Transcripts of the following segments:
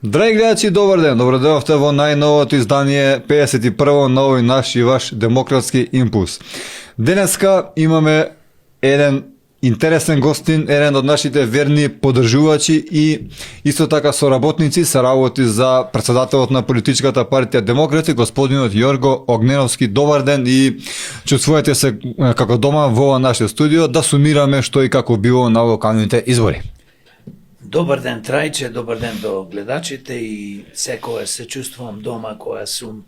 Драги гледачи, добар ден! Добродојавте во најновото издание 51-во на овој наш и ваш демократски импулс. Денеска имаме еден интересен гостин, еден од нашите верни поддржувачи и исто така соработници се работи за претседателот на политичката партија Демократи, господинот Јорго Огненовски. Добар ден и чувствувате се како дома во нашето студио да сумираме што и како било на локалните избори. Добар ден, Трајче, добар ден до гледачите и секоја се чувствувам дома која сум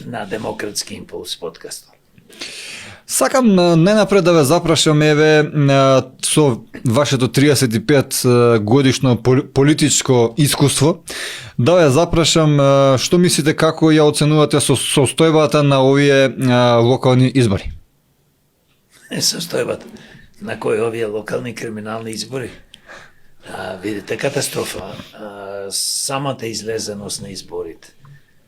на Демократски импулс подкастот. Сакам најнапред да ве запрашам, еве, со вашето 35 годишно политичко искуство, да ве запрашам што мислите, како ја оценувате состојбата на овие локални избори? Состојбата на кои овие локални криминални избори? Видите, катастрофа. Самата излезеност на изборите,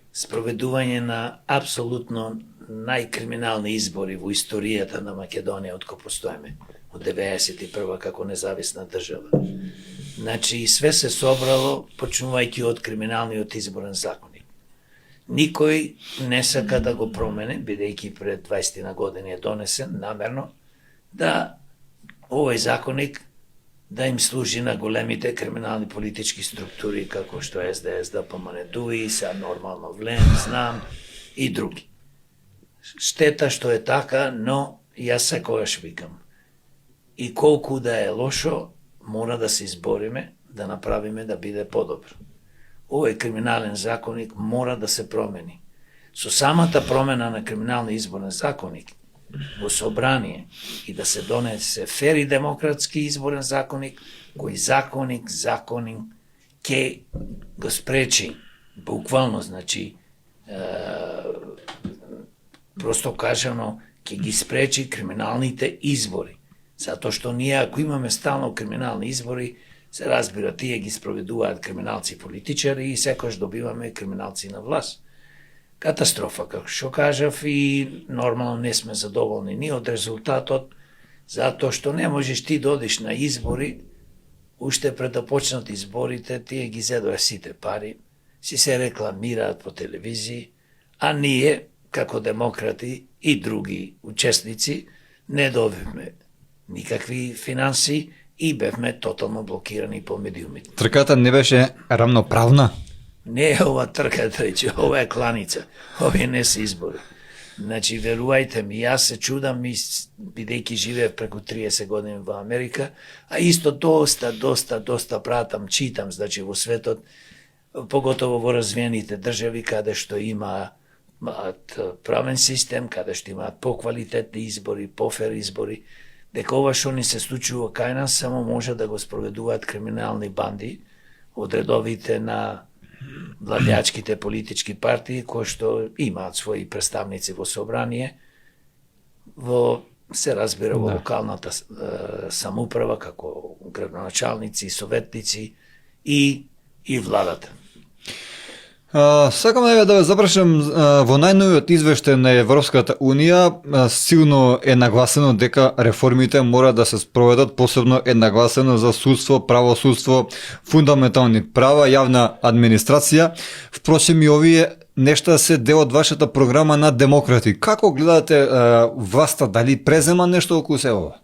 спроведување на апсолутно најкриминални избори во историјата на Македонија откако постоеме, од 91 како независна држава. Значи, све се собрало, почнувајќи од криминалниот изборен законник. Никој не сака да го промене, бидејќи пред 20 на години е донесен намерно, да овој законник да им служи на големите криминални политички структури, како што СДС, ДПМН, ДУИ, са нормално ВЛЕМ, ЗНАМ и други. Штета што е така, но јас секогаш викам. И колку да е лошо, мора да се избориме, да направиме да биде подобро. Овој криминален законник мора да се промени. Со самата промена на криминални изборен законник, во собрание и да се донесе фер и демократски изборен законник, кој законник ќе го спречи, буквално, значи, просто кажано, ќе ги спречи криминалните избори. Затоа што ние, ако имаме стално криминални избори, се разбира, тие ги спроведуваат криминалци политичари и секојаш добиваме криминалци на власт. Катастрофа, како што кажав, и нормално не сме задоволни ни од резултатот, затоа што не можеш ти да одиш на избори, уште пред да почнат изборите, тие ги зедоа сите пари, си се рекламираат по телевизии, а ние, како демократи и други учесници, не добивме никакви финанси и бевме тотално блокирани по медиумите. Трката не беше рамноправна? Не е ова трка, рече, ова е кланица. Овие не се избори. Значи, верувајте ми, јас се чудам, бидејќи живеев преку 30 години во Америка, а исто доста пратам, читам, значи, во светот, поготово во развиените држави, каде што имаат правен систем, каде што имаат поквалитетни избори, пофер избори, дека ова што ни се случува кај нас, само може да го спроведуваат криминални банди од редовите на владеачките политички партии, кои што имаат своји представници во собрание, се разбира во локалната самоуправа, како градоначалници, советници и владата. Сакам да ве запрашам, во најновиот извештај на Европската Унија силно е нагласено дека реформите мора да се спроведат, посебно е нагласено за судство, правосудство, фундаментални права, јавна администрација. Впрочем, и овие нешта се дел од вашата програма на Демократи. Како гледате власта, дали презема нешто околу се ова?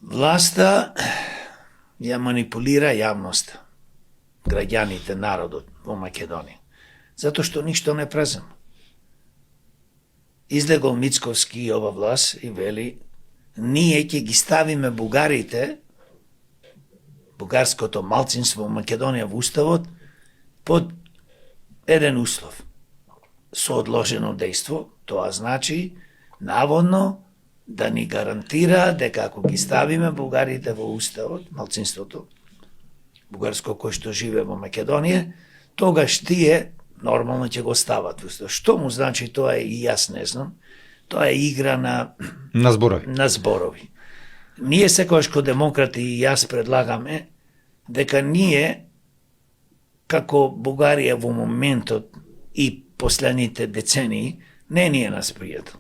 Власта ја манипулира јавноста, граѓаните, народот во Македонија, затоа што ништо не презема. Излегол Мицковски и ова власт и вели, ние ќе ги ставиме бугарите, бугарското малцинство во Македонија во уставот, под еден услов. со одложено дејство, тоа значи наводно да ни гарантира дека ако ги ставиме бугарите во уставот, малцинството бугарско кој што живее во Македонија, тогаш тие нормално ќе го стават во уставот. Што му значи тоа и јас не знам. Тоа е игра На зборови. на зборови. Ние секогаш ко демократи и јас предлагаме дека ние како Бугарија во моментот и последните децении не ни е нас пријател.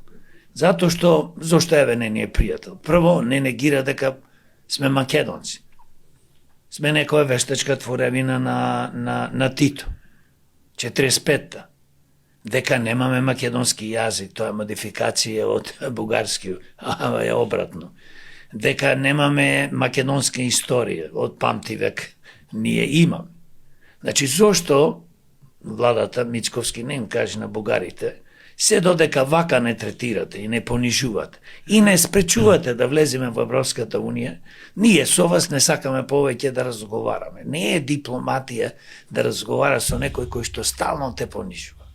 Зошто еве не ни е пријател? Прво, не негира дека сме македонци. Сме некоја вештачка творевина на Тито. 45-та. Дека немаме македонски јазик, тоа е модификација од бугарски, а е обратно. Дека немаме македонска историја, од памти век ние имаме. Значи, зошто владата Мицковски не им каже на бугарите, се додека вака не третирате и не понижувате и не спречувате да влеземе во Европската Унија, ние со вас не сакаме повеќе да разговараме. Не е дипломатија да разговара со некој кој што стално те понижува.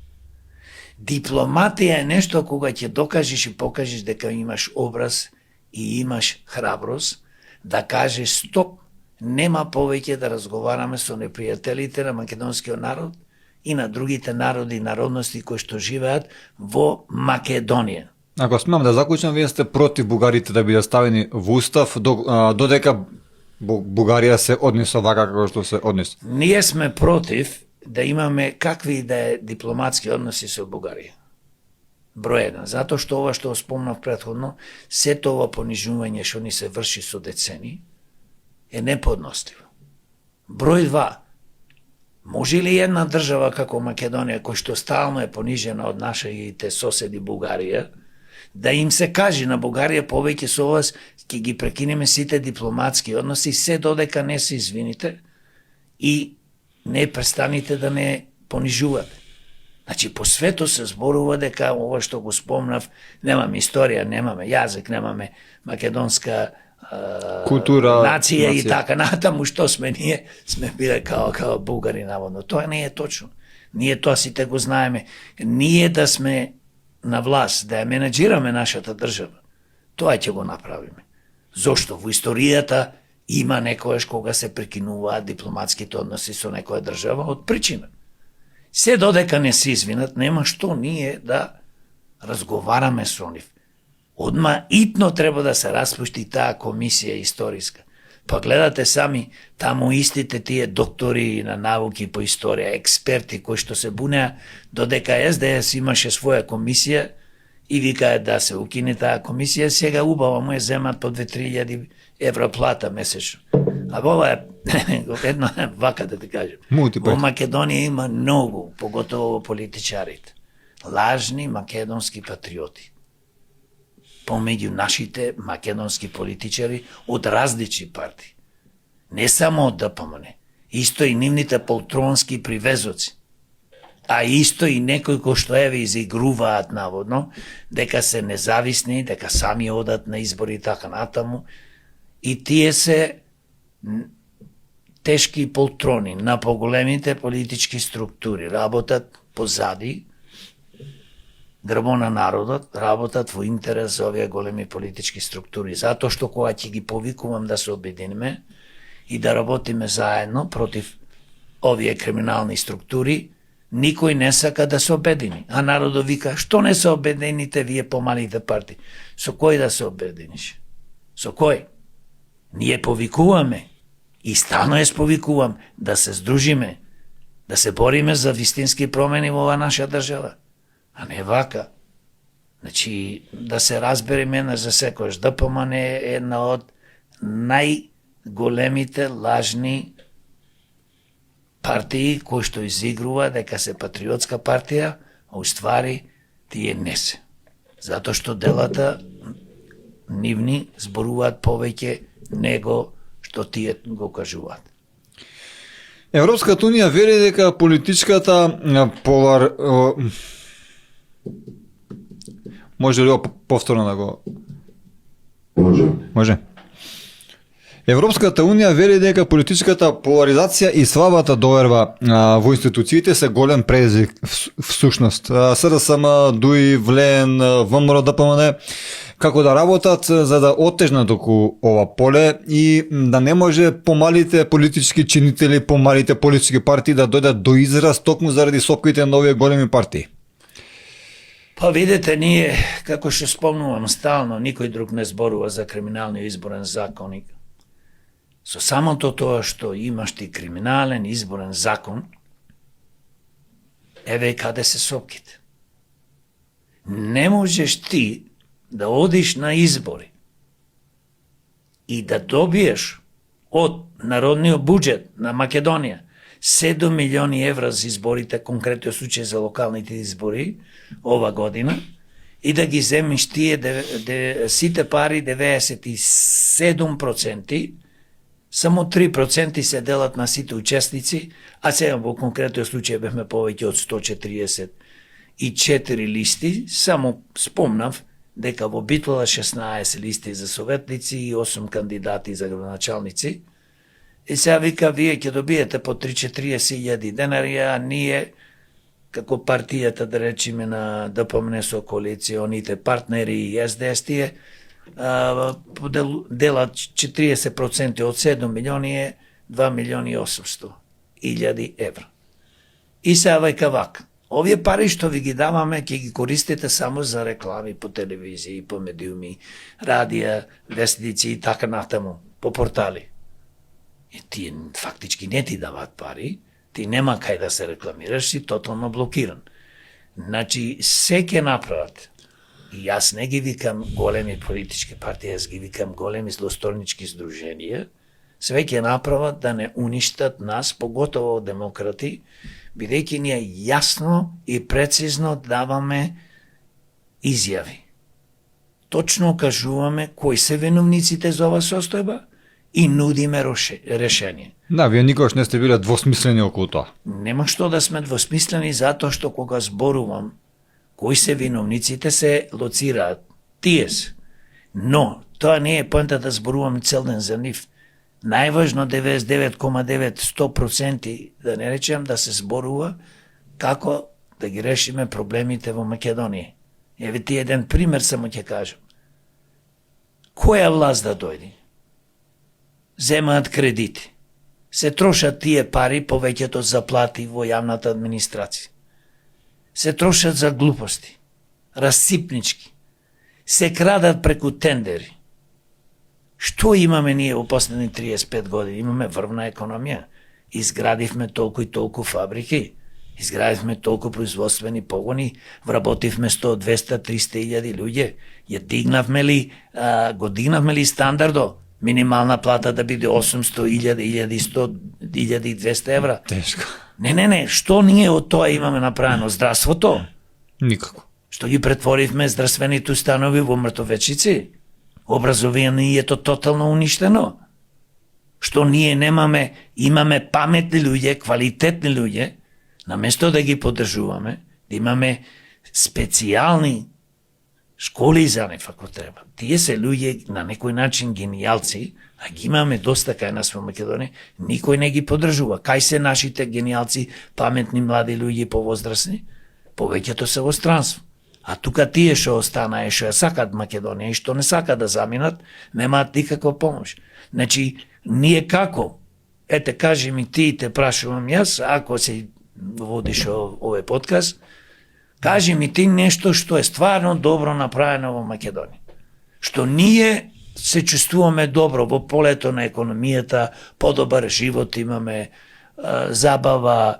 Дипломатија е нешто кога ќе докажеш и покажеш дека имаш образ и имаш храброст да кажеш стоп, нема повеќе да разговараме со непријателите на македонскиот народ и на другите народи и народности кои што живеат во Македонија. Ако смеам да заклучам, вие сте против бугарите да бидат ставени во устав додека Бугарија се однесува вака како што се однесува. Ние сме против да имаме какви и да е дипломатски односи со Бугарија. Број 1, затоа што ова што спомнав претходно, сето ова понижување што ни се врши со децени е неподностиво. Број 2, може ли една држава како Македонија, кој што стално е понижена од нашите соседи Бугарија, да им се каже на Бугарија повеќе со вас ќе ги прекинеме сите дипломатски односи, се додека не се извините и не престаните да не понижувате. Значи, по свето се зборува дека ова што го спомнав, немаме историја, немаме јазик, немаме македонска култура, нација и така натаму, што сме ние, сме биле као бугари наводно. Тоа не е точно. Ние тоа сите го знаеме. Ние да сме на власт, да ја менеджираме нашата држава, тоа ќе го направиме. Зошто? Во историјата има некојаш кога се прекинуваат дипломатските односи со некоја држава од причина. Се додека не се извинат, нема што ние да разговараме со нив. Одма итно треба да се распушти таа комисија историска. Па гледате сами, таму истите тие доктори на науки по историја, експерти кои што се бунеа додека СДС имаше своја комисија и викаат да се укине таа комисија, сега убаво му е земат по 2-3 евро плата месечно. А ова е едно вака да ти кажем. Во Македонија има многу, поготово во политичарите, лажни македонски патриоти. Помеѓу нашите македонски политичари од различни партии. Не само од ДПМН, исто и нивните полтронски привезоци, а исто и некои кои што еве изигруваат наводно, дека се независни, дека сами одат на избори и така натаму, и тие се тешки полтрони на поголемите политички структури, работат позади грбо на народот, работат во интерес за овие големи политички структури. Затоа што кога ќе ги повикувам да се обединиме и да работиме заедно против овие криминални структури, никој не сака да се обедини. А народот вика, што не се обедините вие помалите партии? Со кој да се обединиш? Со кој? Ние повикуваме и стално ја сповикувам да се здружиме, да се бориме за вистински промени во оваа наша држава. А не вака. Значи, да се разбереме на за секојаш. ДПМН е една од најголемите лажни партии кои што изигрува дека се патриотска партија, а уствари тие не се. Затоа што делата нивни зборуваат повеќе него што тие го кажуваат. Европската унија вели дека политичката Може ли повторно да го... Може. Може. Европската унија вели дека политичката поларизација и слабата доверба во институциите се голем предизвик всушност. СДСМ, ДУИ, ВЛЕН, ВМРО, ДПМН како да работат за да оттежнат околу ова поле и да не може помалите политички чинители, помалите политички партии да дојдат до израз токму заради сопките на овие големи партии. Па видите, ние, како што спомнувам стално, никој друг не зборува за криминалниот изборен законник. Со самото тоа што имаш ти криминален изборен закон, еве каде се сопките. Не можеш ти да одиш на избори и да добиеш од народниот буџет на Македонија 7 милиони евра за изборите, конкретно случај за локалните избори ова година, и да ги земиш тие сите пари 97%, само 3% се делат на сите учесници, а сега во конкретно случај бевме повеќе од 144 листи, само спомнав дека во Битола 16 листи за советници и 8 кандидати за градоначалници. И сега вика, вие ќе добиете по 3-40 илјади денари, а ние, како партијата, да речеме, на ДПМН со коалиционите партнери и СДС тие, делат 40% од 7 милиони е 2 милиони 800 илјади евра. И сега века вака, овие пари што ви ги даваме, ќе ги користите само за реклами по телевизија, по медиуми, радија, вестници и така натаму, по портали. И тие фактички не ти дават пари, ти нема кај да се рекламираш, си тотално блокиран. Значи, се ќе направат. И јас не ги викам големи политички партии, јас ги викам големи злосторнички здруженија, све ќе направат да не уништат нас, поготово демократи, бидејќи ние јасно и прецизно даваме изјави. Точно кажуваме кои се виновниците за ова состојба и нудиме решение. Да, вие никогаш не сте биле двосмислени околу тоа. Нема што да сме двосмислени, затоа што кога зборувам кои се виновниците, се лоцираат. Тие се. Но, тоа не е поента да зборувам цел ден за нив. Најважно 99,9-100% да не речем да се зборува како да ги решиме проблемите во Македонија. Еве ти еден пример само ќе кажам. Која власт да дојде? Земаат кредити. Се трошат тие пари повеќето за плати во јавната администрација. Се трошат за глупости, расипнички, се крадат преку тендери. Што имаме ние во последни 35 години? Имаме врвна економија. Изградивме толку и толку фабрики, изградивме толку производствени погони, вработивме 100, 200, 300 илјади луѓе. Ја дигнавме ли, го дигнавме ли стандардо? Минимална плата да биде 800, 1000, 1100, 1200 евра. Тешко. Не, што ние од тоа имаме направено? Здравството? Никако. Што ги претворивме здравствените установи во мртовечици? Образованието тотално уништено? Што ние имаме паметни луѓе, квалитетни луѓе, наместо да ги поддржуваме, да имаме специјални школи за нив ако треба. Тие се луѓе на некој начин гениалци, а ги имаме доста кај нас во Македонија, никој не ги поддржува. Кај се нашите гениалци, паметни млади луѓе повозрасни? Повеќето се во странство. А тука тие што останаа што ја сакат Македонија и што не сакат да заминат, немаат никаква помош. Значи, ние како? Ете, кажи ми ти, те прашувам јас, ако се водиш овој подкаст, кажи ми ти нешто што е стварно добро направено во Македонија. Што ние се чувствуваме добро во полето на економијата, подобар живот имаме, забава,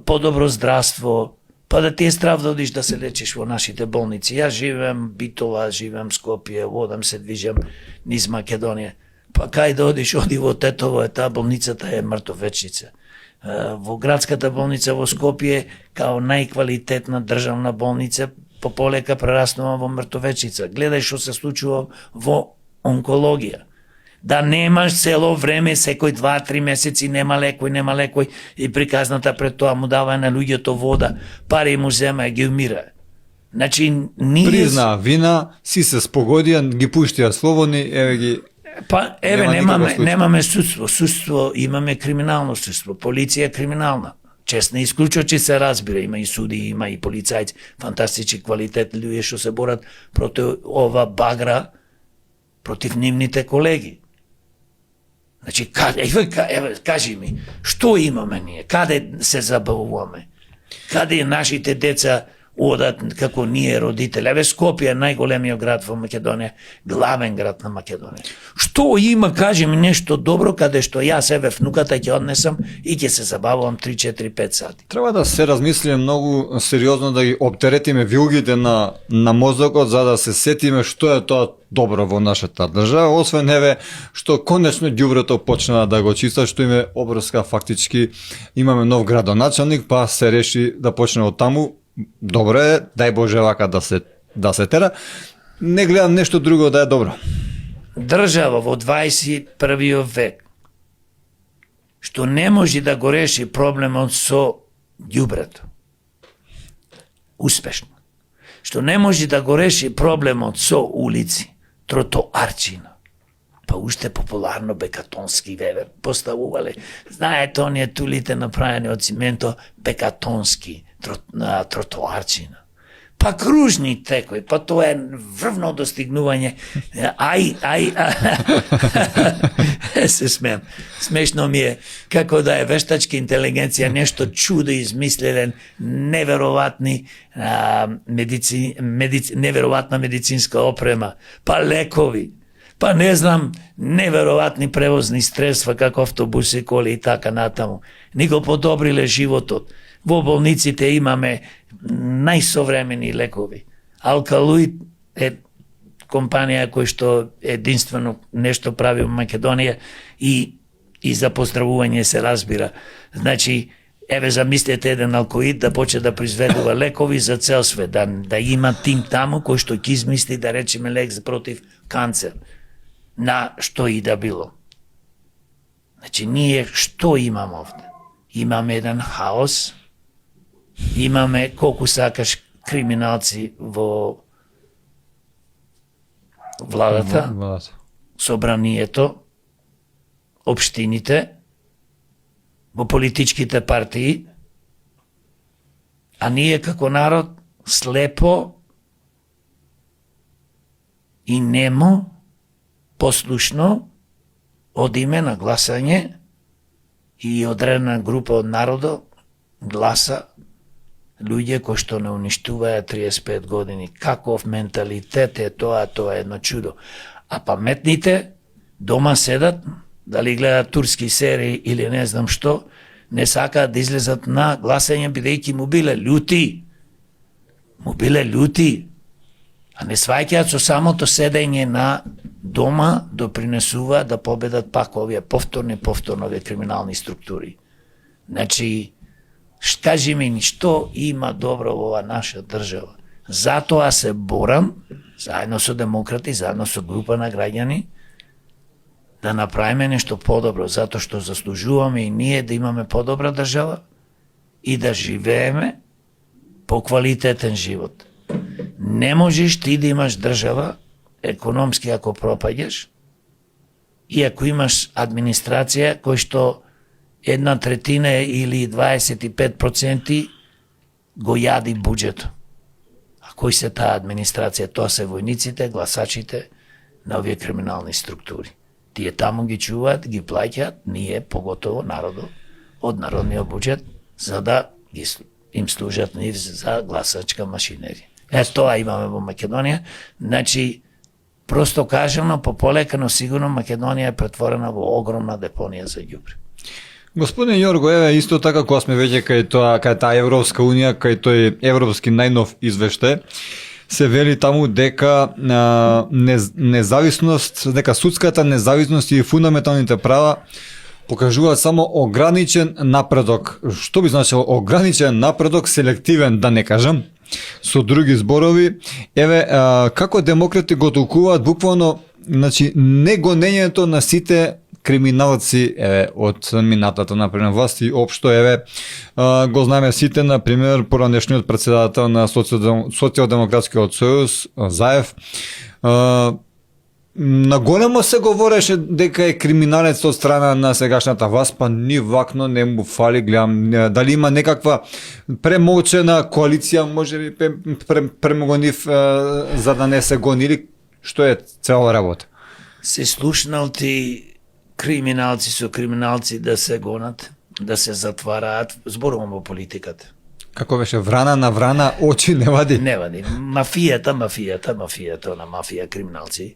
подобро здравство, па да ти е страв да одиш да се лечиш во нашите болници. Јас живеам Битола, живеам Скопје, водам се движам низ Македонија. Па кај да одиш, оди во Тетово, таа болницата е мртовечница. Во градската болница во Скопје, као најквалитетна државна болница, полека прераснува во мртовечница. Гледај што се случува во онкологија. Да немаш цело време, секој 2-3 месеци нема лекој и приказната пред тоа му дава на луѓето вода, пари му зема и ги умира. Значи, ние... Призна вина, си се спогодија, ги пуштија слободни, еве ги Па, еве, Нема никаков случај. немаме судство. Судство, имаме криминално судство. Полиција е криминална. Чест не исклучува, че се разбира. Има и суди, има и полицајци, фантастични квалитет луѓе што се борат против ова багра, против нивните колеги. Значи, еве, кажи ми, што имаме ние? Каде се забавуваме? Каде нашите деца одат како ние родители? Еве Скопје е најголемиот град во Македонија, главен град на Македонија. Што има, кажи ми нешто добро каде што јас еве внуката ќе однесам и ќе се забавувам 3, 4, 5 сати. Треба да се размисли многу сериозно да ги оптеретиме вилгите на мозокот за да се сетиме што е тоа добро во нашата држава, освен еве што конечно ѓубрето почна да го чиста, што име обрска фактички имаме нов градоначалник, па се реши да почне од таму. Добро е, дај Боже вака да се тера. Не гледам нешто друго да е добро. Држава во 21. век што не може да го реши проблемот со ѓубрето. Успешно. Што не може да го реши проблемот со улици, тротоарчина. Па уште популарно бекатонски вевер поставувале. Знаете, оние тулите направени од цименто бекатонски тротоарчина. Па кружни текои, па тоа е врвно достигнување. Се смеам. Смешно ми е како да е вештачка интелигенција, нешто чудо измислен, неверојатна медицинска опрема, па лекови, па не знам, неверојатни превозни средства како автобуси, коли и така натаму. Ни го подобриле животот. Во болниците имаме најсовремени лекови. Алкалоид е компанија кој што единствено нешто прави во Македонија и за поздравување се разбира. Значи, еве замислете еден алкоид да почне да произведува лекови за цел свет, да има тим таму кој што ќе измисли да речеме лек против канцер, на што и да било. Значи, ние што имаме овде? Имаме еден хаос, имаме колку сакаш криминалци во владата, собранието, општините, во политичките партии, а ние како народ слепо и немо, послушно, одиме на гласање и одредена група од народот гласа луѓе кои што не уништуваат 35 години. Каков менталитет е тоа е едно чудо. А паметните дома седат, дали гледат турски серии или не знам што, не сакаат да излезат на гласање бидејќи му биле љути. А не сваќаат со самото седење на дома допринесува да победат пак овие повторно овие криминални структури. Значи, кажи ми што има добро во ова наша држава. Затоа се борам, заедно со демократи, заедно со група на граѓани, да направиме нешто подобро, затоа што заслужуваме и ние да имаме подобра држава и да живееме по квалитетен живот. Не можеш ти да имаш држава економски ако пропаѓаш и ако имаш администрација кој што 1/3 или 25% го јади буџетот. А кој се таа администрација? Тоа се војниците, гласачите на овие криминални структури. Тие таму ги чуваат, ги плаќаат, ние, поготово народот, од народниот буџет, за да им служат нив за гласачка машинерија. Тоа имаме во Македонија. Значи, просто кажано, пополека, но сигурно Македонија е претворена во огромна депонија за ѓубре. Господин Јорго, еве исто така кога сме веќе кај таа Европска унија, кај тој европски најнов извештај, се вели таму дека независност, дека судската независност и фундаменталните права покажуваат само ограничен напредок. Што би значило ограничен напредок, селективен да не кажам, со други зборови. Еве, како демократи го толкуваат буквално, значи, негонењето на сите криминалци од минатата например власти општо го знаеме сите, например поранешниот председател на Социјалдемократскиот сојуз Заев наголемо се говореше дека е криминалец од страна на сегашната власт, па ни вакно не му фали, гледам дали има некаква премолчена коалиција, можеби премогонив за да не се гони, или што е цела работа? Се слушнал ти криминалци со криминалци да се гонат, да се затвараат, зборувам во политиката. Како беше, врана на врана, очи не вади? Не вади. Мафијата, на мафија, криминалци,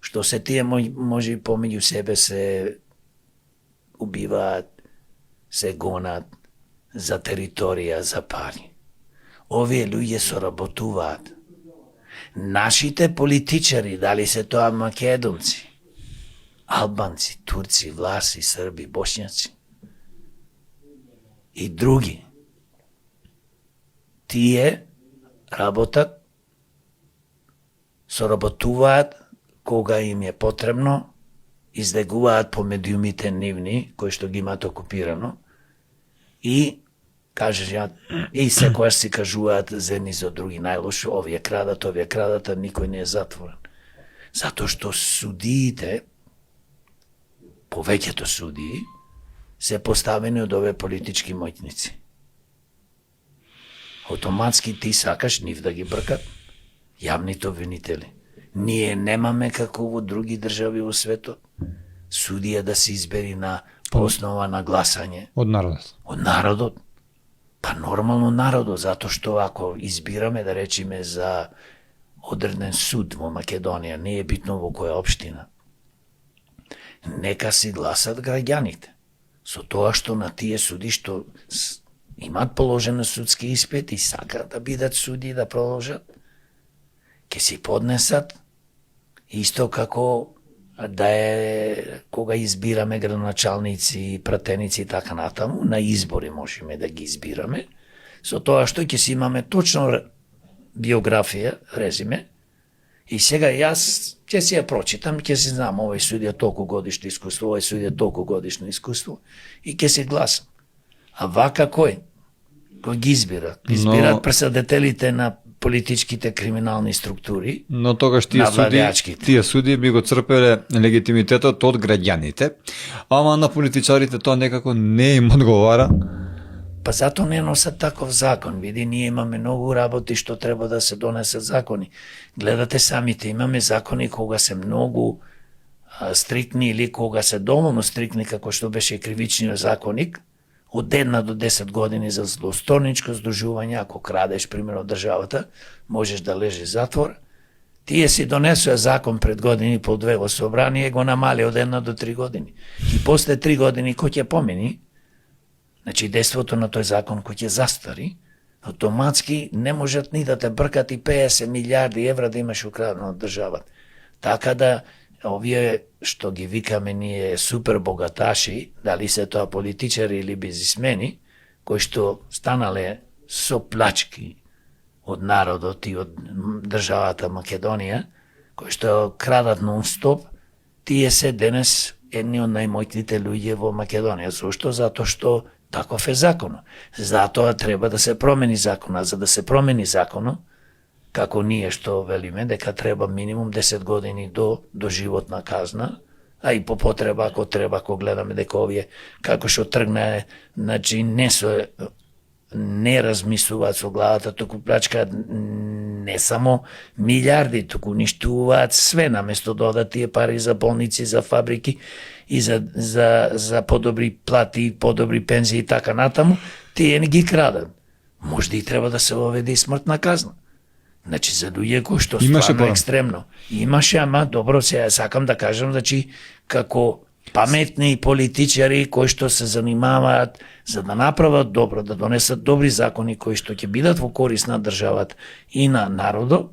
што се тие може и помеѓу себе се убиваат, се гонат за територија, за пари. Овие луѓе соработуваат. Нашите политичари, дали се тоа македонци, албанци, турци, власи, срби, бошњаци и други, тие работат, соработуваат кога им е потребно, издегуваат по медиумите нивни, кои што ги имаат окупирано, и и секојаш си кажуваат за едни за други најлошо, овие крадат, а никој не е затворен. Затоа што судиите, повеќето судии, се поставени од овие политички моќници. Автоматски ти сакаш нив да ги бркат, јавните обвинители. Ние немаме како во други држави во светот судија да се избери на по основа на гласање. Од народот. Од народот. Па нормално народот, затоа што ако избираме, да речеме, за одреден суд во Македонија, не е битно во која општина, нека си гласат граѓаните. Со тоа што на тие суди што имаат положено судски испит и сакаат да бидат суди да продолжат, ќе си поднесат исто како да е кога избираме градоначалници, пратеници и така натаму, на избори можеме да ги избираме, со тоа што ќе си имаме точно биографија, резиме, и сега јас ќе си ја прочитам, ќе си знам овој судија толку годишно искуство, овој судија толку годишно искуство и ќе си гласам. А вака кој? Кој ги избира? Избираат пресадителите на политичките криминални структури, но тогаш тие суди би го црпеле легитимитетот од граѓаните, ама на политичарите тоа некако не им одговара. Па затоа не носат таков закон. Види, ние имаме многу работи што треба да се донесат закони. Гледате самите, имаме закони кога се многу стриктни или кога се доволно стриктни, како што беше кривичниот законник, од 1 до 10 години за злосторничко здружување, ако крадеш, примерно, државата, можеш да лежиш затвор. Тие си донесоа закон пред години по 2 во собрание, го намали од 1 до 3 години. И после 3 години, кој ќе помени, значи действото на тој закон кој ќе застари, автоматски не можат ни да те бркат и 50 милиарди евра да имаш украдено од државата. Така да, овие што ги викаме ние супер богаташи, дали се тоа политичари или бизнисмени, кои што станале со плачки од народот и од државата Македонија, кои што крадат нон-стоп, тие се денес едни од најмоќните луѓе во Македонија. Зошто? Затоа што таков е законот. Затоа треба да се промени законот. За да се промени законот, како ние што велиме, дека треба минимум 10 години до животна казна, а и по потреба, ако треба, ако гледаме дека овие, како што тргна, значи не размислуваат со главата, туку плачкаат не само милиарди, туку уништуваат све, наместо да одат тие пари за болници, за фабрики и за подобри плати, подобри пензии и така натаму, тие не ги крадат. Можда и треба да се воведе и смртна казна. Значи, за луѓе кои што стварно екстремно. Имаше, ама добро, сега сакам да кажам, значи, како паметни политичари кои што се занимаваат за да направат добро, да донесат добри закони кои што ќе бидат во корис на државата и на народот,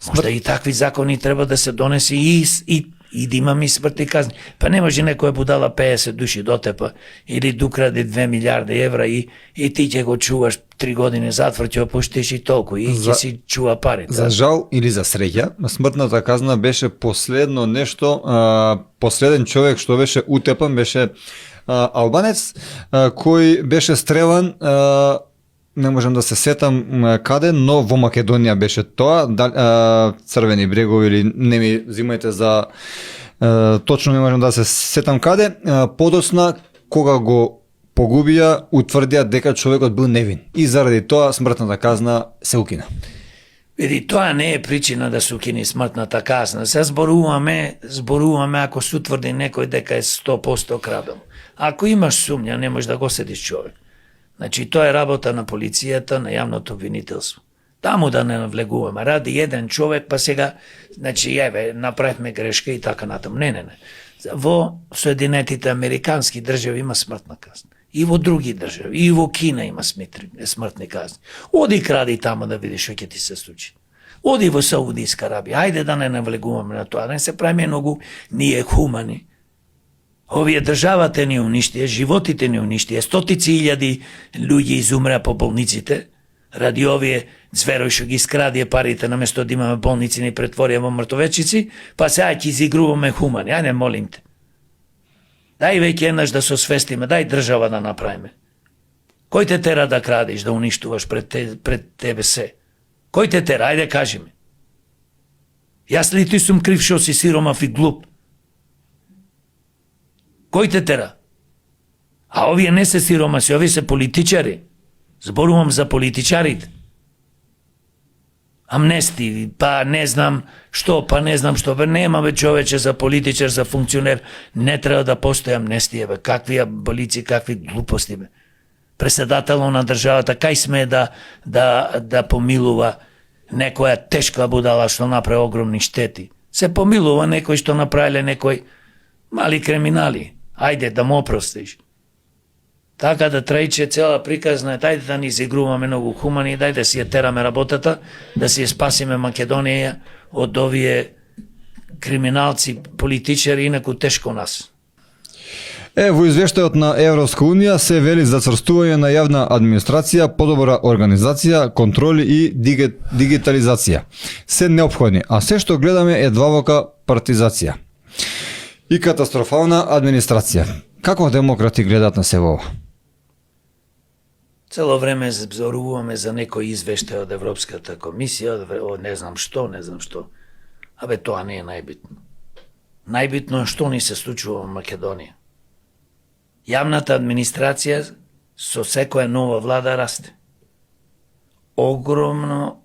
можда и такви закони треба да се донесе и да имаме и смртни казни. Па не може некоја будала 50 души дотепа или дукраде 2 милиарди евра и ти ќе го чуваш 3 години затвор, ќе опуштиш и толку и ќе си чува парите. За жал или за среќа, смртната казна беше последно нешто, последен човек што беше утепан беше албанец кој беше стрелан не можам да се сетам каде, но во Македонија беше тоа, Црвени брегови или не ми взимајте за точно не можам да се сетам каде, подоцна кога го погубија, утврдија дека човекот бил невин и заради тоа смртната казна се укина. Види, тоа не е причина да се укини смртната казна. Се зборуваме ако се утврди некој дека е 100% крабел. Ако имаш сумња, не можеш да го седиш човек. Значи, тоа е работа на полицијата, на јавното обвинителство. Таму да не навлегуваме. Ради еден човек, па сега, значи, направивме грешка и така натаму. Не. Во Соединетите Американски држави има смртна казна. И во други држави, и во Кина има смртни казни. Оди кради таму да видиш што ќе ти се случи. Оди во Саудиска Арабија. Ајде да не навлегуваме на тоа, да не се правиме многу ние хумани. Овие државата ни уништија, животите ни уништија, стотици илјади луѓе изумреа по болниците, ради овие зверои што ги скрадија парите, наместо да имаме болници ни претворија во мртовечици, па сега ќе изигруваме хумани. Ајде, молим те. Дај веќе еднаш да се освестиме, дај држава да направиме. Кој те тера да крадиш, да уништуваш пред тебе се? Кој те тера? Ајде кажи ми. Јас ли ти сум крив што си сиромав и глуп? Кој те тера? А овие не се сиромаси, овие се политичари. Зборувам за политичарите. Амнести, па не знам што, нема бе човече за политичар, за функционер, не треба да постои амнестија, бе, какви аболици, какви глупости, бе. Преседател на државата, кај сме да помилува некоја тешка будала што направи огромни штети. Се помилува некој што направиле некој мали криминали. Ајде да му опростиш. Така да трајче цела приказна, дајде да ни изигруваме многу хумани, дајде да си ја тераме работата, да си ја спасиме Македонија од овие криминалци, политичари, инаку тешко нас. Во извештајот на Европска унија се вели за црстување на јавна администрација, подобра организација, контроли и дигитализација. Се неопходни, а се што гледаме е длабока партизација и катастрофална администрација. Како демократи гледат на себе ова? Цело време зборуваме за некој извештај од Европската комисија, од не знам што. Абе, тоа не е најбитно. Најбитно е што ни се случува во Македонија. Јавната администрација со секоја нова влада расте. Огромно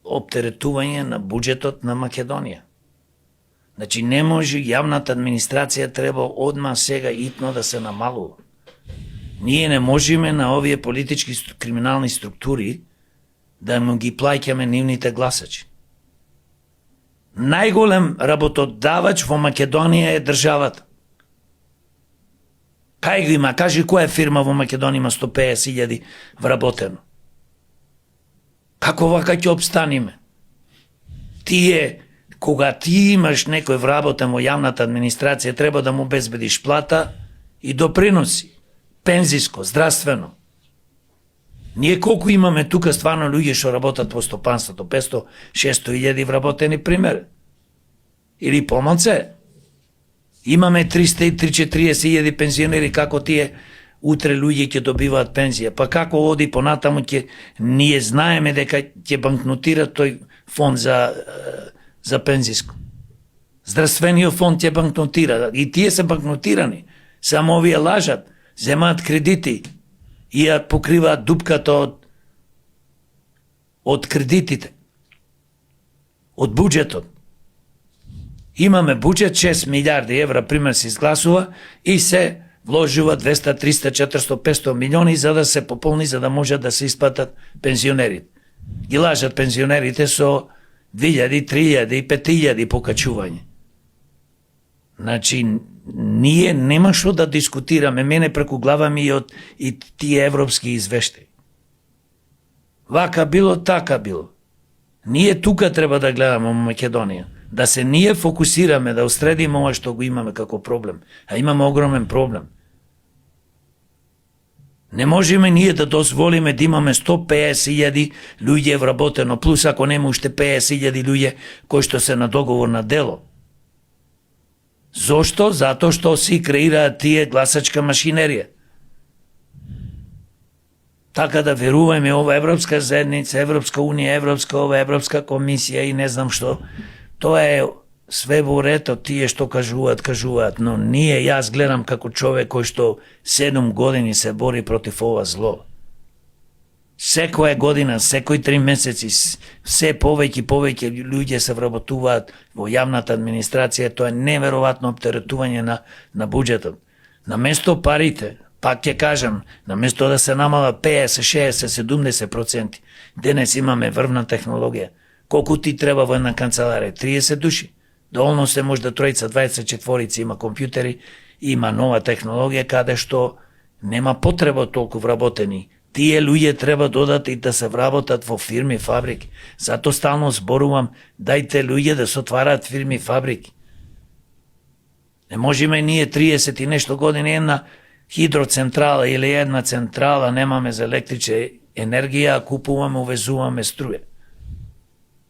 оптеретување на буџетот на Македонија. Значи, не може јавната администрација треба одма сега итно да се намалува. Ние не можеме на овие политички криминални структури да му ги плаќаме нивните гласачи. Најголем работодавач во Македонија е државата. Кај го има? Кажи која фирма во Македонија има 150.000 вработено? Како вака ќе обстаниме? Кога ти имаш некој вработен во јавната администрација, треба да му обезбедиш плата и доприноси. Пензиско, здравствено. Ние колку имаме тука стварно луѓе што работат во стопанството, 500-600.000 вработени пример. Или помалце. Имаме 330.000 пензионери, како тие утре луѓе ќе добиваат пензија. Па како оди понатаму ние знаеме дека ќе банкнотира тој фонд за пензиско. Здравствениот фонд ќе банкнотира. И тие се банкнотирани. Само овие лажат. Земаат кредити и ја покриваат дупката од кредитите, од буџетот. Имаме буџет 6 милиарди евра, пример се изгласува и се вложува 200, 300, 400, 500 милиони за да се пополни, за да може да се исплатат пензионерите. Ги лажат пензионерите со 2000, 3000 и 5000 покачување. Значи, ние нема што да дискутираме, мене преку глава ми и тие европски извештаи. Вака било, така било. Ние тука треба да гледаме во Македонија, да се ние фокусираме, да устредиме ова што го имаме како проблем, а имаме огромен проблем. Не можеме ние да дозволиме да имаме 150.000 луѓе вработено, плюс ако нема уште 50.000 луѓе кои што се на договор на дело. Зошто? Затоа што си креираат тие гласачка машинерија. така да веруваме ова Европска заедница, Европска унија, Европска комисија и не знам што, тоа е све во ред од тие што кажуваат, но ние, јас гледам како човек кој што 7 години се бори против ова зло. Секоја година, секој 3 месеци, се повеќе луѓе се вработуваат во јавната администрација, тоа е неверојатно оптеретување на буџетот. Наместо парите, пак ќе кажам, наместо да се намала 50, 60, 70%, денес имаме врвна технологија. Колку ти треба во една канцеларија? 30 души. Доволно се може да тројца, 24 има компјутери, има нова технологија каде што нема потреба толку вработени. Тие луѓе треба додат и да се вработат во фирми, фабрики. Зато стално зборувам, дајте луѓе да се отвараат фирми, фабрики. Не можеме ние 30 и нешто години една хидроцентрала или една централа немаме за електрична енергија, а купуваме, увезуваме струја.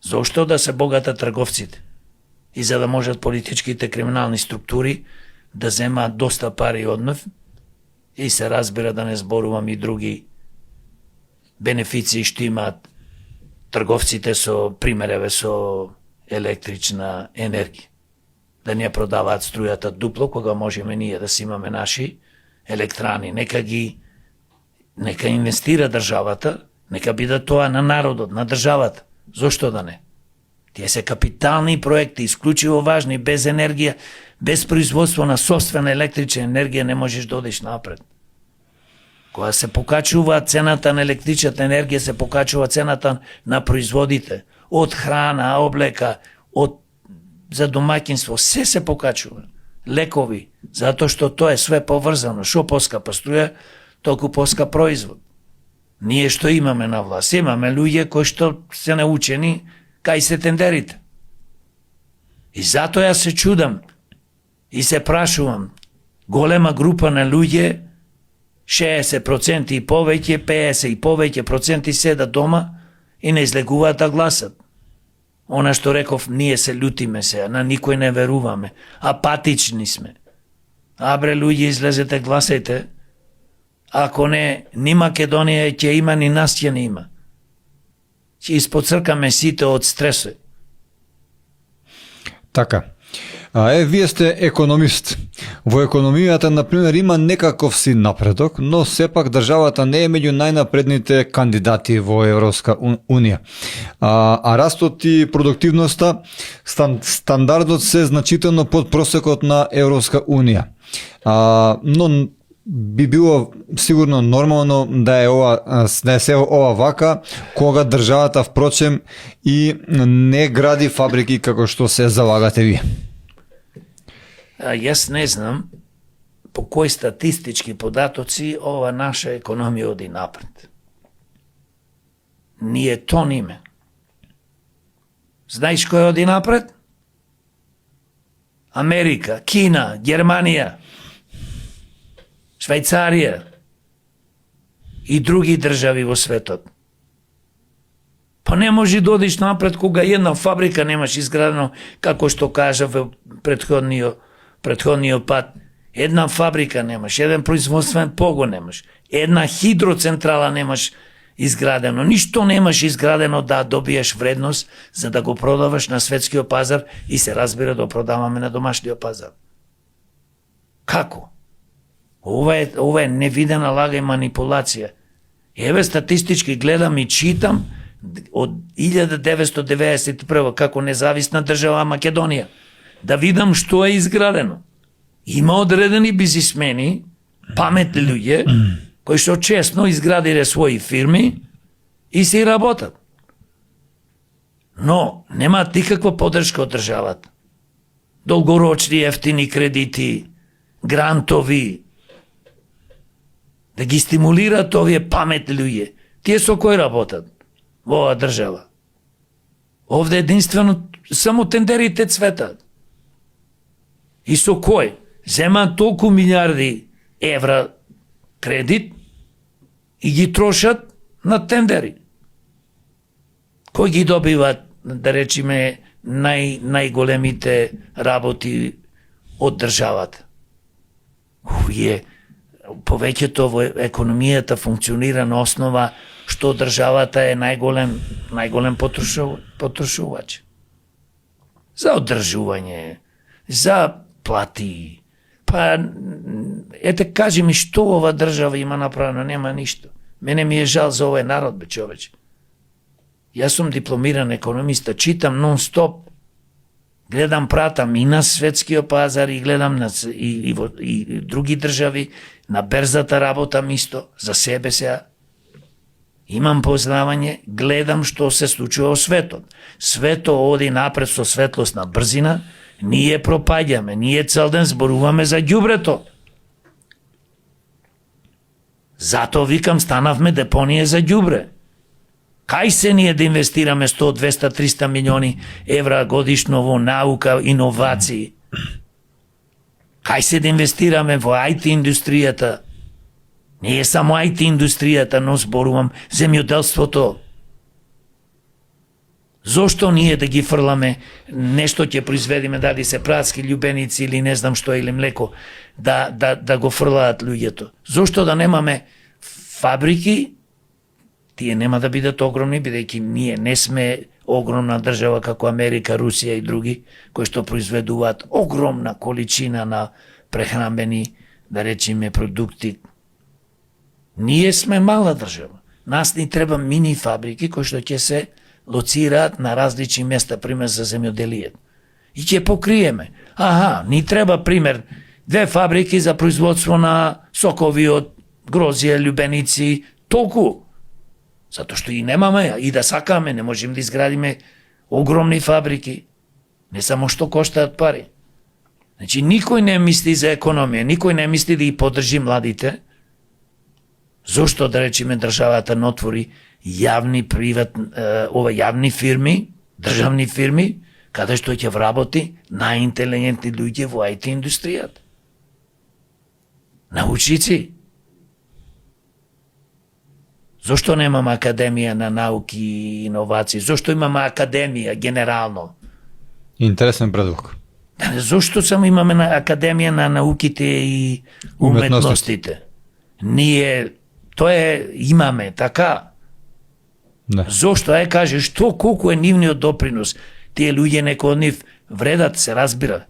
Зошто да се богатат трговците? И за да можат политичките криминални структури да земаат доста пари од нив и се разбира да не зборувам и други бенефиции што имаат трговците со примереве со електрична енергија. Да не продаваат струјата дупло, кога можеме ние да си имаме наши електрани. Нека инвестира државата, нека биде тоа на народот, на државата. Зошто да не? Тие се капитални проекти, исклучиво важни, без енергија, без производство на собствена електрична енергија не можеш да одиш напред. Кога се покачува цената на електричната енергија, се покачува цената на производите, од храна, облека, за домаќинство, се покачува. Лекови, затоа што тоа е све поврзано. Шо поскапа струја, толку поскап производ. Ние што имаме на власт? Имаме луѓе кои што се научени кај се тендерите. И затоа јас се чудам и се прашувам, голема група на луѓе, 60% и повеќе, 50% и повеќе проценти седат дома и не излегуваат да гласат. Она што реков, ние се лютиме се, на никој не веруваме, апатични сме. Абре, луѓе, излезете, гласајте. Ако не, ни Македонија ќе има, ни нас ќе не има. Ќе испоцркаме сите од стресот. Така. Вие сте економист. Во економијата, например, има некаков си напредок, но сепак државата не е меѓу најнапредните кандидати во Европска унија. А растот и продуктивноста, стандардот се значително под просекот на Европска унија. Но би било сигурно нормално да е се ова вака, кога државата впрочем и не гради фабрики како што се залагате вие. Јас не знам по кои статистички податоци ова наша економија оди напред. Ние тониме. Знаеш кој оди напред? Америка, Кина, Германија, Швајцарија и други држави во светот. Па не може да одиш напред кога една фабрика немаш изградено, како што кажа во предходниот пат. Една фабрика немаш, еден производствен погон немаш, една хидроцентрала немаш изградено, ништо немаш изградено да добиеш вредност за да го продаваш на светскиот пазар и се разбира да продаваме на домашниот пазар. Како? Ова е невидена лага и манипулација. Еве статистички гледам и читам од 1991 како независна држава Македонија, да видам што е изградено. Има одредени бизнисмени, паметни луѓе, кои што честно изградиле своји фирми и си работат. Но немаат никаква поддршка од државата. Долгорочни ефтини кредити, грантови, да ги стимулираат овие паметни луѓе. Тие со кој работат во оваа држава? Овде единствено само тендерите цветат. И со кој? Земаат толку милиарди евра кредит и ги трошат на тендери. Кој ги добиваат, да речеме, најголемите работи од државата? повеќето во економијата функционира на основа што државата е најголем потрошувач. За одржување, за плати. Па, ете, кажи ми што ова држава има направено, нема ништо. Мене ми е жал за овој народ, бе човече. Јас сум дипломиран економиста, читам нон-стоп, гледам, пратам и на светскиот пазар и гледам и други држави, на берзата работам исто, за себе сега. Имам познавање, гледам што се случува во светот. Светот оди напред со светлосна брзина, ние пропаѓаме, ние цел ден зборуваме за ѓубрето. Затоа викам, станавме депонија за ѓубре. Кај се ние да инвестираме 100, 200, 300 милиони евра годишно во наука, иновации? Кај се да инвестираме во IT индустријата? Не е само IT индустријата, но зборувам земјоделството. Зошто ние да ги фрламе, нешто ќе произведиме, дали се пратски љубеници или не знам што, или млеко, да го фрлаат луѓето? Зошто да немаме фабрики? Тие нема да бидат огромни, бидејќи ние не сме огромна држава како Америка, Русија и други, кои што произведуваат огромна количина на прехранбени, да речеме, продукти. Ние сме мала држава. Нас ни треба мини фабрики кои што ќе се лоцираат на различни места, пример за земјоделието. И ќе покриеме. Ни треба, пример, 2 фабрики за производство на сокови од грозија, љубеници, толку. Затоа што и немаме, и да сакаме, не можеме да изградиме огромни фабрики. Не само што коштаат пари. Значи, никој не мисли за економија, никој не мисли да ги поддржи младите. Зошто, да речеме, државата не отвори јавни фирми, државни фирми, каде што ќе вработи најинтелигентни луѓе во IT индустријата? Научници. Зошто немаме академија на науки и иновации? Зошто имаме академија генерално? Интересен предлог. Зошто само имаме академија на науките и уметностите? Ние имаме така. Не. Зошто? Каже, што, колку е нивниот допринос? Тие луѓе, некој од нив вредат, се разбира.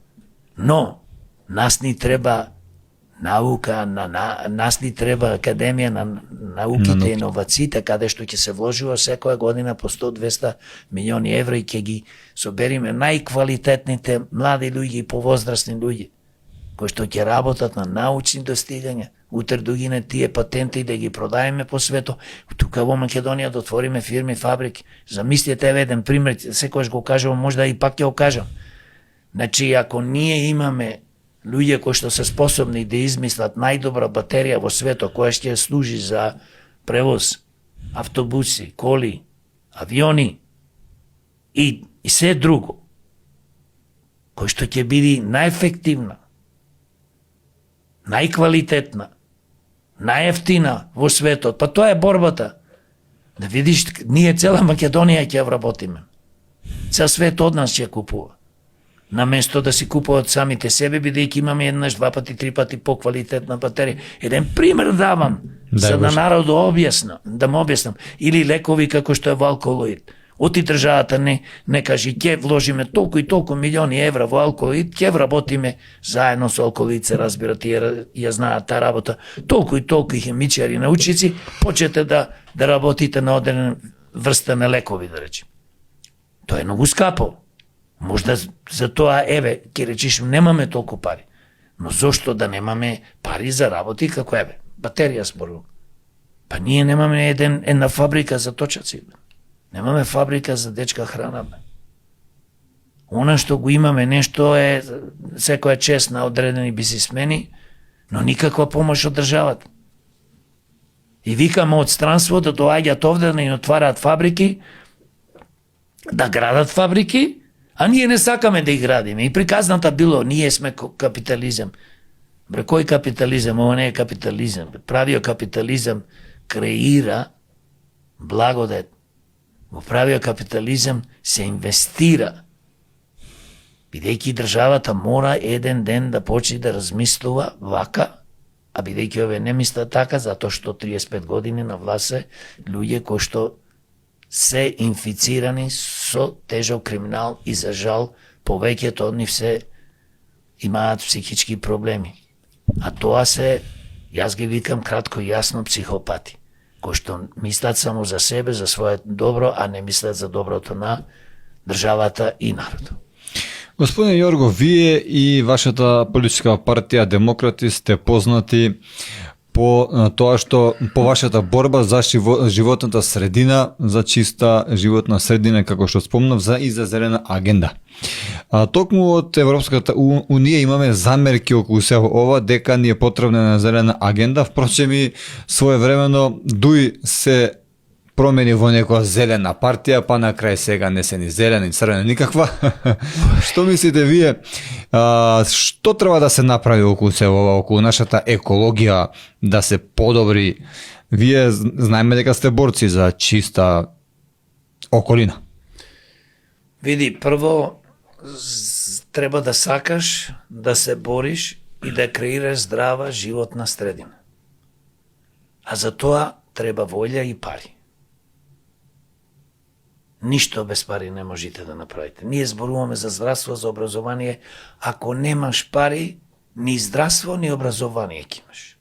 Но, нас ни треба наука, нас ни треба академија на науките и иновациите, каде што ќе се вложува секоја година по 100-200 милиони евра и ќе ги собериме најквалитетните млади луѓе и повозрастни луѓе, кои што ќе работат на научни достигања, утре дугине тие патенти да ги продаеме по свето. Тука во Македонија да отвориме фирми, фабрики. Замислете, еден пример, секојаш го кажам, можда и пак ќе го кажам. Значи, ако ние имаме луѓе кои што се способни да измислат најдобра батерија во светот, која ќе служи за превоз, автобуси, коли, авиони и се друго, кој што ќе биде најефективна, најквалитетна, најефтина во светот, па тоа е борбата. Да видиш, ние цела Македонија ќе вработиме. Цел свет од нас ќе купува. На место да си купуваат самите себе, бидејќи имаме еднаш, 2 пати, 3 пати поквалитетна батерија. Еден пример давам, за да народу да му објаснам. Или лекови како што е алкалоид. Оти државата не кажи, ќе вложиме толку и толку милиони евра во алкалоид, ќе вработиме заедно со алкалоид, се разбира, тие ја знаат таа работа. Толку и толку хемичари, научници, почете да работите на одредена врста на лекови, да речем. Тоа е многу скапо. Можда за тоа, ќе речиш, немаме толку пари. Но зошто да немаме пари за работи како батерија зборувам. Па ние немаме една фабрика за точаци. Немаме фабрика за дечка храна. Она што го имаме нешто е секоја чест на одредени бизнисмени, но никаква помош од државата. И викаме од странство да доаѓаат овде да ни отвараат фабрики, да градат фабрики, а ние не сакаме да ги градиме. И приказната било, ние сме капитализам. Бре, кој капитализам? Ово не е капитализам. Правиот капитализам креира благодет. Во правиот капитализам се инвестира. Бидејќи државата мора еден ден да почне да размислува вака, А бидејќи овие не мислат така, затоа што 35 години на власт се луѓе кои што се инфицирани со тежок криминал и за жал повеќето од нив се имаат психички проблеми. А тоа се, јас ги викам кратко и јасно, психопати, кои што мислат само за себе, за своето добро, а не мислат за доброто на државата и народот. Господин Јорго, вие и вашата политичка партија Демократи сте познати по тоа што по вашата борба за животната средина, за чиста животна средина, како што спомнав, и за зелена агенда. Токму од Европската унија имаме замерки околу се ова, дека ни е потребна зелена агенда, впрочем и своевремено дуи се промени во некоја зелена партија, па на крај сега не се ни зелена, ни црвена, никаква. Што мислите вие? Што треба да се направи околу се ова, околу нашата екологија, да се подобри? Вие знаеме дека сте борци за чиста околина. Види, прво треба да сакаш, да се бориш и да креираш здрава животна средина. А за тоа треба волја и пари. Ништо без пари не можете да направите. Ние зборуваме за здравство, за образование. Ако немаш пари, ни здравство, ни образование ќе имаш.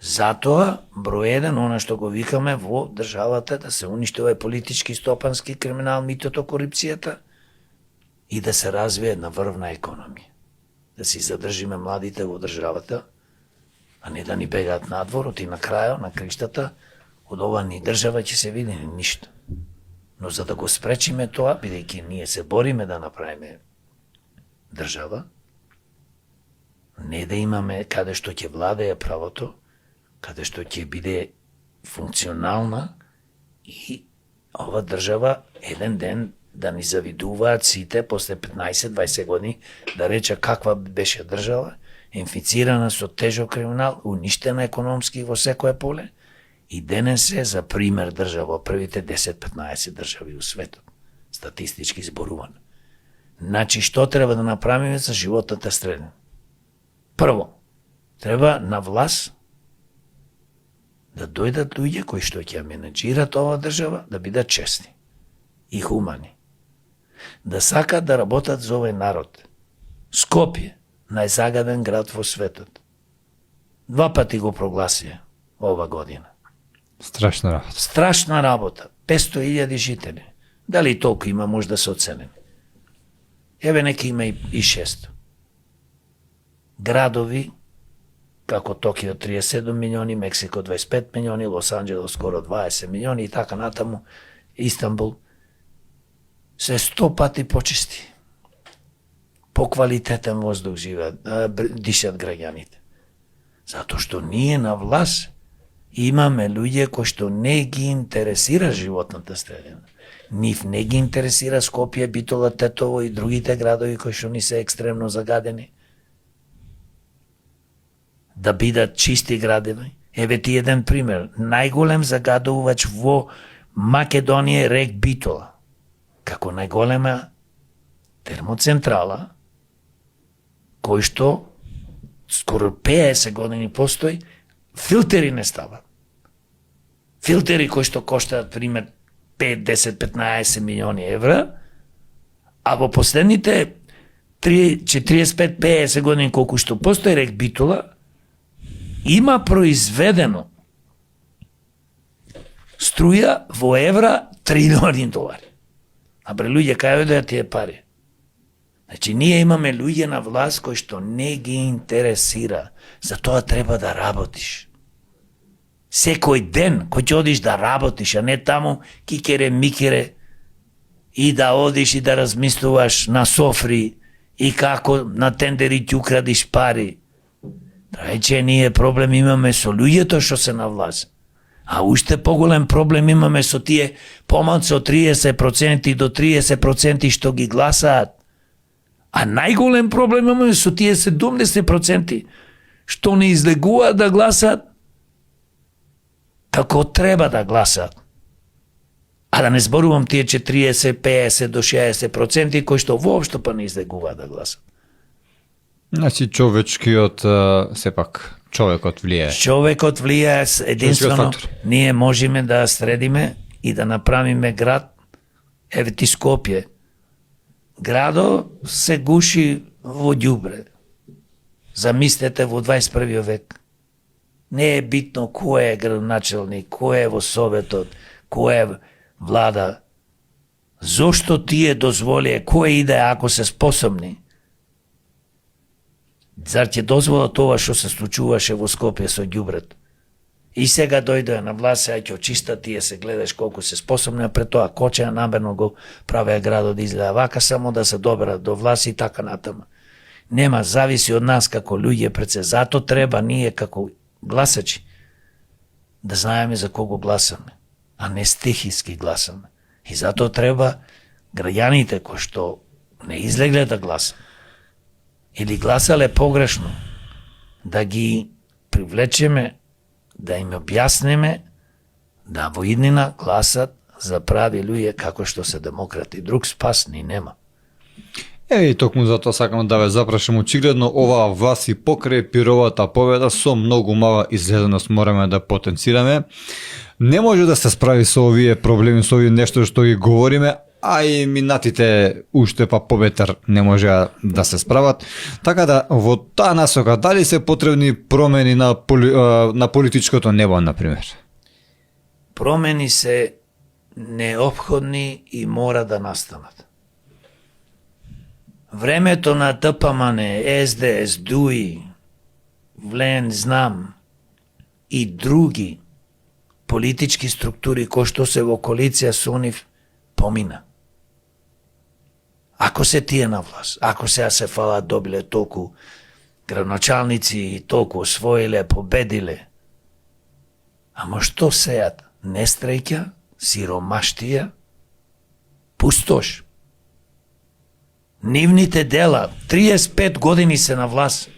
Затоа, број еден, она што го викаме во државата, да се уништи овој политички, стопански криминал, митото, корупцијата и да се развие една врвна економија. Да си задржиме младите во државата, а не да ни бегаат надвор, и на крајот, на криштата, од ова ни држава ќе се види ништо. Но за да го спречиме тоа, бидејќи ние се бориме да направиме држава, не да имаме каде што ќе владее правото, каде што ќе биде функционална и ова држава еден ден да ни завидуваат сите после 15-20 години, да рече каква беше држава, инфицирана со тежок криминал, уништена економски во секое поле, и денес е за пример држава, првите 10-15 држави у светот, статистички зборувано. Значи, што треба да направиме за животната средина? Прво, треба на власт да дојдат луѓе кои што ќе менеджират ова држава, да бидат честни и хумани. Да сакат да работат за овој народ. Скопје, најзагаден град во светот. 2 пати го прогласија ова година. Страшна работа. Страшна работа. 500.000 жители. Дали толку има, може да се оценени. Еве нека има и 600. Градови, како Токио 37 милиони, Мексико 25 милиони, Лос Анджелес скоро 20 милиони и така натаму, Истанбул, се 100 пати почисти. По-квалитетен воздух дишат граѓаните. Затоа што ние на власт имаме луѓе кои што не ги интересира животната средина. Нив не ги интересира Скопје, Битола, Тетово и другите градови кои што ни се екстремно загадени. Да бидат чисти градови. Еве ти еден пример. Најголем загадувач во Македонија е рек Битола. Како најголема термоцентрала, кој што скоро 50 години постои, филтери не стават. Филтери кои што коштаат, пример, 5, 10, 15 милиони евра, а во последните 45-50 години колку што постои рек Битола, има произведено струја во евра $3. А бре луѓе, кај одеа тие пари? Значи, ние имаме луѓе на власт кои што не ги интересира. За тоа треба да работиш. Секој ден кој ќе одиш да работиш, а не таму кикере-микере и да одиш и да размислуваш на софри и како на тендери ќе украдиш пари. Рече, ние проблем имаме со луѓето што се на власт. А уште поголем проблем имаме со тие помалку од 30% до 30% што ги гласаат. А најголем проблем имаме со тие 70% што не излегуваат да гласаат како треба да гласаат. А да не зборувам тие 40, 50 до 60% кои што воопшто па не излегуваат да гласаат. Значи човечкиот сепак човекот влијае. Човекот влијае единствено. фактор. Ние можеме да средиме и да направиме град. Еве ти Скопје. Градо се гуши во ѓубре. Замислете во 21 век. Не е битно кој е градоначелник, кој е во советот, кој е влада. Зошто тие дозволија, кој иде ако се способни? Зар ќе дозволат ова што се случуваше во Скопје со ѓубрето? И сега дојдоа на власт, сега ќе очистат, тие се гледаш колку се способни, а пред тоа кочеа намерно го правеа градот да изгледа вака, само да се доберат до власт и така натаму. Нема, зависи од нас како луѓе пред се. Зато треба ние како гласачи да знаеме за кого гласаме, а не стихиски гласаме. И затоа треба граѓаните кои што не излегле да гласат или гласале погрешно, да ги привлечеме, да им објаснеме да во иднина гласат за прави луѓе како што се демократи. Друг спас ни нема. И токму затоа сакам да ве запрашам, очигледно оваа власт и покрај пировата победа со многу мала излезеност можеме да потенцираме. Не може да се справи со овие проблеми, со овие нешто што ги говориме, а и минатите уште па побетер не може да се справат. Така да во таа насока дали се потребни промени на политичкото небо, например? Промени се неопходни и мора да настанат. Времето на ТПМН, СДС, ДУИ, ВЛЕН, ЗНАМ и други политички структури кои што се во коалиција со нив помина. Ако се тие на власт, ако сега се фалат добиле толку градоначалници и толку освоиле, победиле, ама што сеат? Нестреќа, сиромаштија, пустош. Нивните дела 35 години се на власт.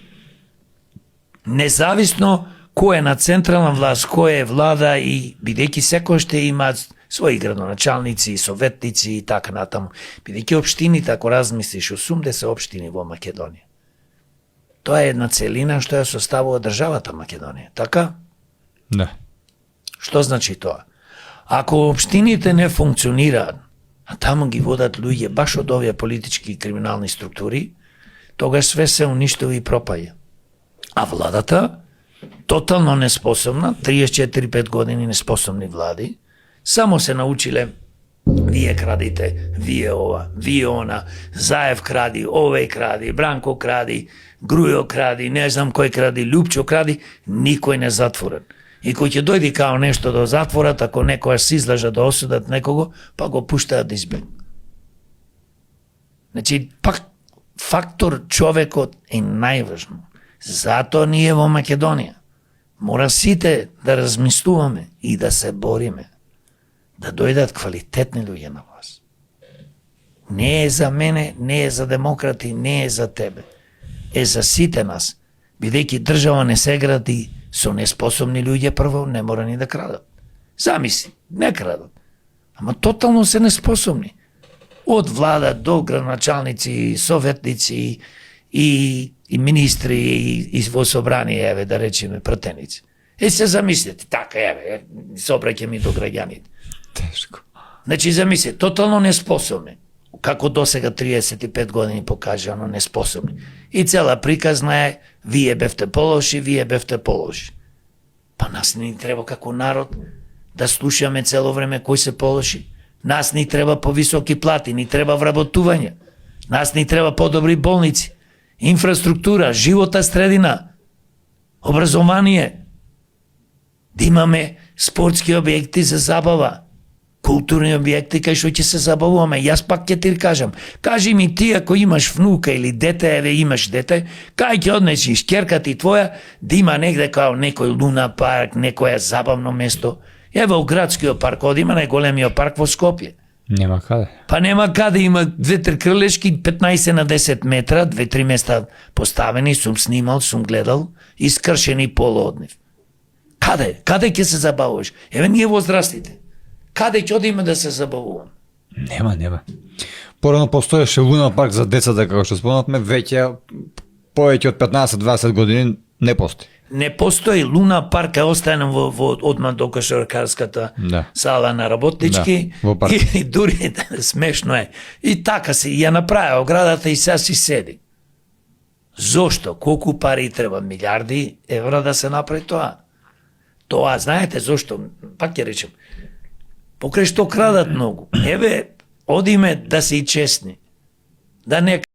Независно кој е на централна власт, кој е влада и бидејќи секој ще има своји градоначалници, советници и така натаму. Бидејќи општините, ако размислиш, 80 општини во Македонија. Тоа е една целина што ја составува државата Македонија, така? Да. Што значи тоа? Ако општините не функционираат, а таму ги водат луѓе баш од овие политички и криминални структури, тогаш све се уништува и пропаѓа. А владата, тотално неспособна, 34-5 години неспособни влади, само се научиле вие крадите, вие ова, вие она, Заев кради, овој кради, Бранко кради, Грујо кради, не знам кој кради, Лјупчо кради, никој не затворен. И кој ќе дојде као нешто до затворат, ако некоја се излажа да осудат некого, па го пуштаат да избегне. Значи, пак фактор човекот е најважно. Затоа ние во Македонија мора сите да размислуваме и да се бориме да дојдат квалитетни луѓе на власт. Не е за мене, не е за демократи, не е за тебе. Е за сите нас. Бидејќи држава не се гради со неспособни луѓе, прво не мора ни да крадат. Замисли, не крадат. Ама тотално се неспособни. Од влада до градоначалници, советници и министри и во собрание, еве да речеме пратеници. Се замислете, така еве, се обраќаме до граѓаните. Тешко. Значи замислете, тотално неспособни. Како досега 35 години покажано неспособни. И цела приказна е, вие бевте полоши, вие бевте полоши. Па нас не ни треба како народ да слушаме цело време кој се полоши. Нас ни треба повисоки плати, ни треба вработување. Нас ни треба подобри болници, инфраструктура, живота средина, образование. Да имаме спортски објекти за забава, културни објекти кај што ќе се забавуваме. Јас пак ќе ти кажам, кажи ми ти ако имаш внука или дете, еве имаш дете, кај ќе однесиш ќерка ти твоја да има негде као некој луна парк, некоја забавно место. Ево у градскиот парк, од има најголемиот парк во Скопје. Нема каде. Па нема каде, има 2-3 крлешки, 15 на 10 метра, 2-3 места поставени, сум снимал, сум гледал, искршени поло од нив. Каде? Каде ќе се забавуваш? Еве ние возрастите. Каде ќе одиме да се забавуваме? Нема. Порано постоеше луна парк за децата, како што спомнавме, веќе повеќе од 15-20 години не постои. Не постои Луна парк, е останем во одма до кошаркарската Да. сала на работнички, Да, во парк. и дури смешно е. И така си ја направи оградата и сега си седи. Зошто? Колку пари треба? Милиарди евра да се направи тоа. Тоа, знаете зошто? Пак ќе речем. Покрај што крадат многу. Еве, одиме да се и честни. Да не